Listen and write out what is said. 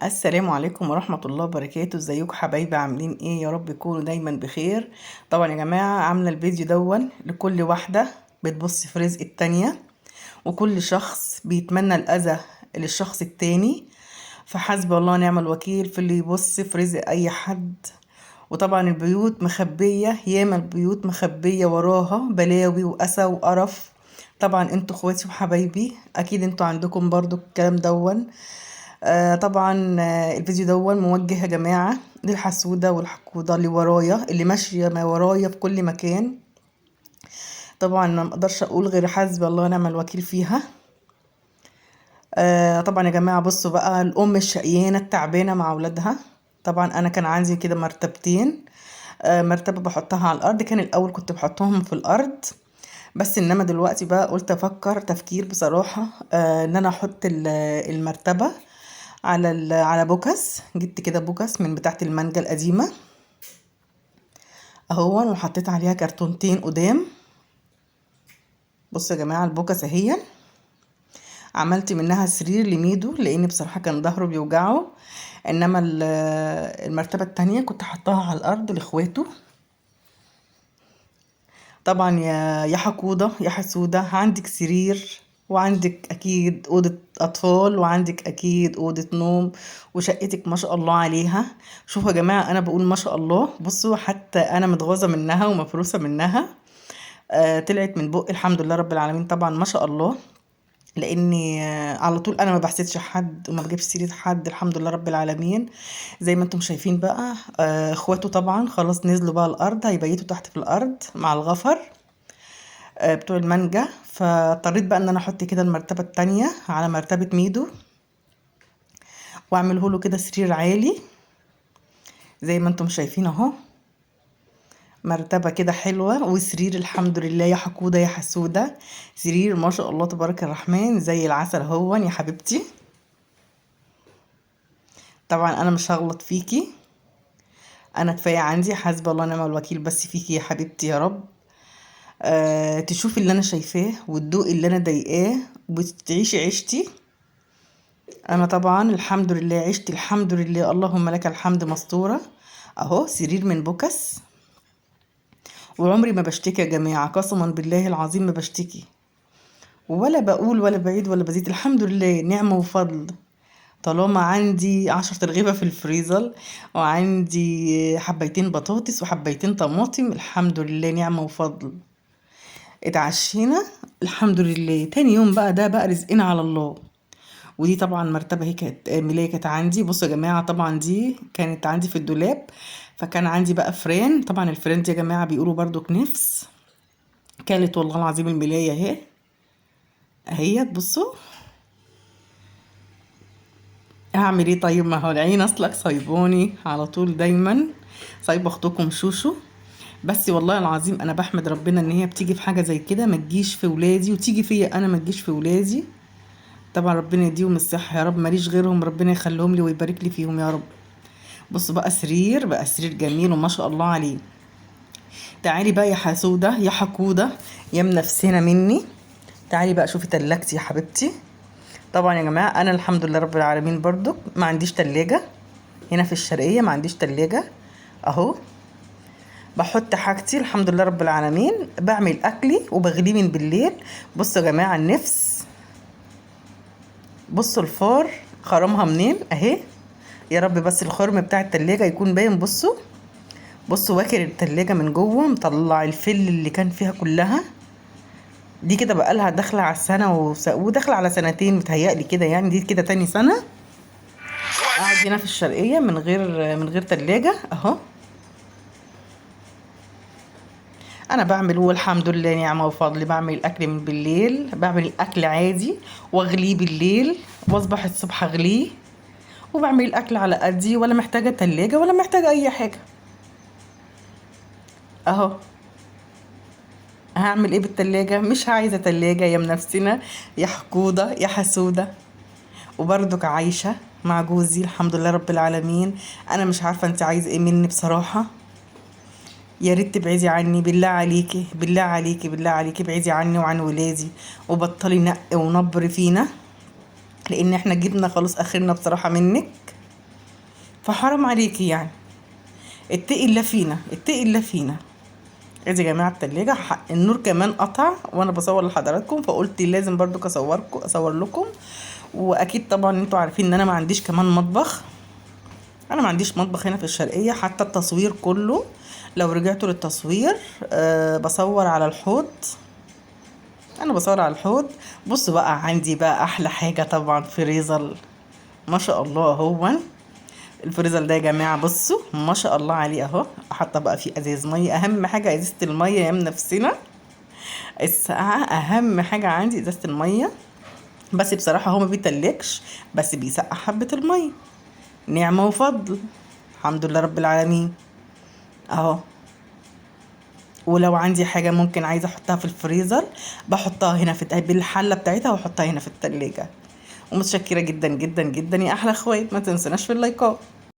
السلام عليكم ورحمة الله وبركاته. ازيكم حبايبي؟ عاملين ايه؟ يا رب يكونوا دايما بخير. طبعا يا جماعة عاملة الفيديو دون لكل واحدة بتبص في رزق التانية، وكل شخص بيتمنى الأذى للشخص التاني، فحسبي الله ونعم الوكيل في اللي يبص في رزق أي حد. وطبعا البيوت مخبية، ياما البيوت مخبية وراها بلاوي وأسى وقرف. طبعا انتوا اخواتي وحبايبي، اكيد انتوا عندكم برضو الكلام دون. طبعا الفيديو دون موجه يا جماعة للحسودة والحقودة اللي ورايا، اللي ماشية ما ورايا في كل مكان. طبعا ما اقدرش اقول غير حسبي الله ونعم الوكيل فيها. طبعا يا جماعة بصوا بقى، الام الشقيانة التعبانة مع اولادها. طبعا انا كان عندي كده مرتبتين. مرتبة بحطها على الارض، كان الاول كنت بحطهم في الارض، بس انما دلوقتي بقى قلت افكر تفكير بصراحة، ان انا احط المرتبة على بوكس. جبت كده بوكس من بتاعة المانجا القديمة اهو، وحطيت عليها كرتونتين قدام. بصوا يا جماعة البوكس اهي، عملت منها سرير لميدو لان بصراحة كان ظهره بيوجعه. انما المرتبة التانية كنت حطاها على الارض لاخواته. طبعا يا حقودة يا حسودة، عندك سرير وعندك اكيد اوضة اطفال وعندك اكيد اوضة نوم، وشقتك ما شاء الله عليها. شوفوا يا جماعة انا بقول ما شاء الله، بصوا حتى انا متغاظة منها ومفروسة منها. طلعت من بق الحمد لله رب العالمين، طبعا ما شاء الله. لاني على طول انا ما بحسدش حد وما بجيبش سيرة حد، الحمد لله رب العالمين. زي ما انتم شايفين بقى، اخواته طبعا خلاص نزلوا بقى الارض، هيبيتوا تحت في الارض مع الغفر بتوع المانجا. فاضطريت بقى ان انا احط كده المرتبة التانية على مرتبة ميدو، واعمله له كده سرير عالي زي ما انتم شايفين اهو. مرتبة كده حلوة وسرير الحمد لله يا حقودة يا حسودة، سرير ما شاء الله تبارك الرحمن زي العسل هون يا حبيبتي. طبعا انا مش هغلط فيكي، انا كفاية عندي حسبي الله ونعم الوكيل بس فيكي يا حبيبتي يا رب. تشوفي اللي انا شايفاه وتدوقي اللي انا ضايقاه وتعيشي عيشتي. انا طبعا الحمد لله عشت الحمد لله، اللهم لك الحمد مستورة. اهو سرير من بوكس، وعمري ما بشتكي يا جماعة، قسما بالله العظيم ما بشتكي، ولا بقول ولا بعيد ولا بزيد، الحمد لله نعمة وفضل. طالما عندي 10 رغيفة في الفريزر، وعندي حبيتين بطاطس وحبيتين طماطم، الحمد لله نعمة وفضل. اتعشينا الحمد لله، تاني يوم بقى ده بقى رزقنا على الله. ودي طبعا مرتبة هي كانت ملاية كانت عندي. بصوا يا جماعة طبعا دي كانت عندي في الدولاب، فكان عندي بقى فران. طبعا الفران دي يا جماعة بيقولوا برضو كنفس، كانت والله العظيم الملاية اهي اهيت. بصوا هعمل ايه طيب؟ ما هو العين اصلك صايبوني على طول، دايما صايبه اختكم شوشو. بس والله العظيم انا بحمد ربنا ان هي بتيجي في حاجه زي كده ما تجيش في ولادي، وتيجي فيا انا ما تجيش في ولادي. طبعا ربنا يديهم الصحه يا رب، ماليش غيرهم، ربنا يخليهم لي ويبارك لي فيهم يا رب. بصوا بقى سرير، بقى سرير جميل وما شاء الله عليه. تعالي بقى يا حسوده يا حقوده يا منفسنه مني، تعالي بقى شوفي تلاجتي يا حبيبتي. طبعا يا جماعه انا الحمد لله رب العالمين برضو ما عنديش تلاجة هنا في الشرقيه، ما عنديش تلاجة اهو. بحط حاجتي الحمد لله رب العالمين، بعمل اكلي وبغليه من بالليل. بصوا يا جماعه النفس، بصوا الفار خرمها منين اهي. يا رب بس الخرم بتاع التلاجة يكون باين. بصوا بصوا واكل التلاجة من جوه، مطلع الفل اللي كان فيها كلها. دي كده بقالها داخله على السنه وداخله على سنتين متهيألي كده، يعني دي كده تاني سنه قاعد هنا في الشرقيه من غير تلاجة اهو. انا بعمل والحمد لله نعمه وفضل، بعمل الاكل من بالليل، بعمل الاكل عادي واغليه بالليل، واصبح الصبح اغليه، وبعمل الاكل على قدي، ولا محتاجه تلاجة ولا محتاجه اي حاجه اهو. هعمل ايه بالتلاجة؟ مش عايزه تلاجة يا منفسنا يا حقوده يا حسوده. وبرضك عايشه مع جوزي الحمد لله رب العالمين. انا مش عارفه انت عايزه ايه مني بصراحه. يا ريت تبعدي عني، بالله عليكي بالله عليكي بالله عليكي ابعدي عني وعن ولادي، وبطلي نق ونبر فينا، لان احنا جبنا خلاص اخرنا بصراحه منك. فحرام عليكي يعني، اتقي الله فينا، اتقي الله فينا. ادي يا جماعه التلاجة، النور كمان قطع وانا بصور لحضراتكم، فقلت لازم برضو اصور لكم. واكيد طبعا انتوا عارفين ان انا ما عنديش كمان مطبخ، انا ما عنديش مطبخ هنا في الشرقيه. حتى التصوير كله لو رجعتوا للتصوير بصور على الحوض، انا بصور على الحوض. بصوا بقى، عندي بقى احلى حاجه طبعا فريزر، ما شاء الله. هو الفريزر ده يا جماعه بصوا ما شاء الله عليه اهو. حاطه بقى فيه ازاز ميه، اهم حاجه ازازه الميه يا من نفسنا الساقعه، اهم حاجه عندي ازازه الميه. بس بصراحه هو ما بيتلكش، بس بيسقع حبه الميه، نعمه وفضل، الحمد لله رب العالمين اهو. ولو عندي حاجه ممكن عايزه احطها في الفريزر، بحطها هنا في بالحله بتاعتها واحطها هنا في التلاجة. ومتشكره جدا جدا جدا يا احلى اخوات، ما تنسوناش في اللايكات.